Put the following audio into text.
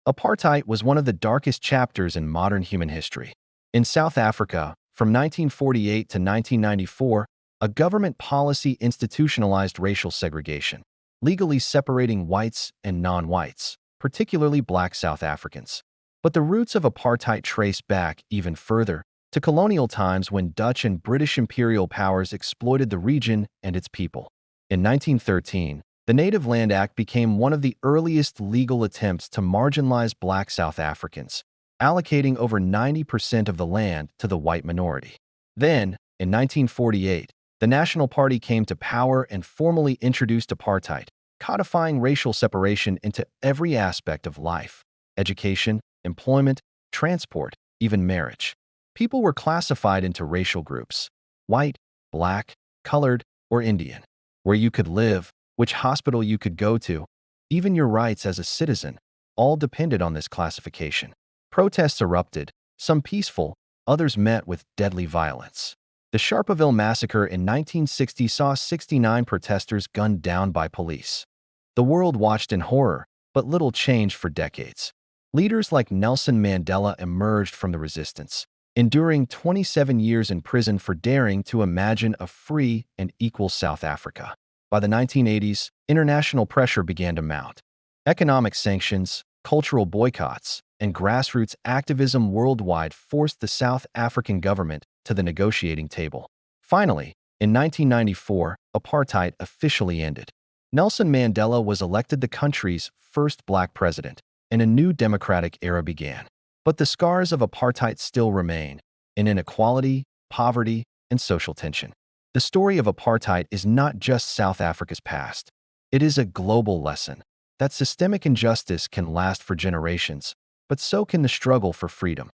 Apartheid was one of the darkest chapters in modern human history. In South Africa, from 1948 to 1994, a government policy institutionalized racial segregation, legally separating whites and non-whites, particularly black South Africans. But the roots of apartheid trace back even further, to colonial times when Dutch and British imperial powers exploited the region and its people. In 1913, the Native Land Act became one of the earliest legal attempts to marginalize black South Africans, allocating over 90% of the land to the white minority. Then, in 1948, the National Party came to power and formally introduced apartheid, codifying racial separation into every aspect of life: education, employment, transport, even marriage. People were classified into racial groups: white, black, colored, or Indian. Where you could live, which hospital you could go to, even your rights as a citizen, all depended on this classification. Protests erupted, some peaceful, others met with deadly violence. The Sharpeville massacre in 1960 saw 69 protesters gunned down by police. The world watched in horror, but little changed for decades. Leaders like Nelson Mandela emerged from the resistance, enduring 27 years in prison for daring to imagine a free and equal South Africa. By the 1980s, international pressure began to mount. Economic sanctions, cultural boycotts, and grassroots activism worldwide forced the South African government to the negotiating table. Finally, in 1994, apartheid officially ended. Nelson Mandela was elected the country's first black president, and a new democratic era began. But the scars of apartheid still remain, in inequality, poverty, and social tension. The story of apartheid is not just South Africa's past. It is a global lesson that systemic injustice can last for generations, but so can the struggle for freedom.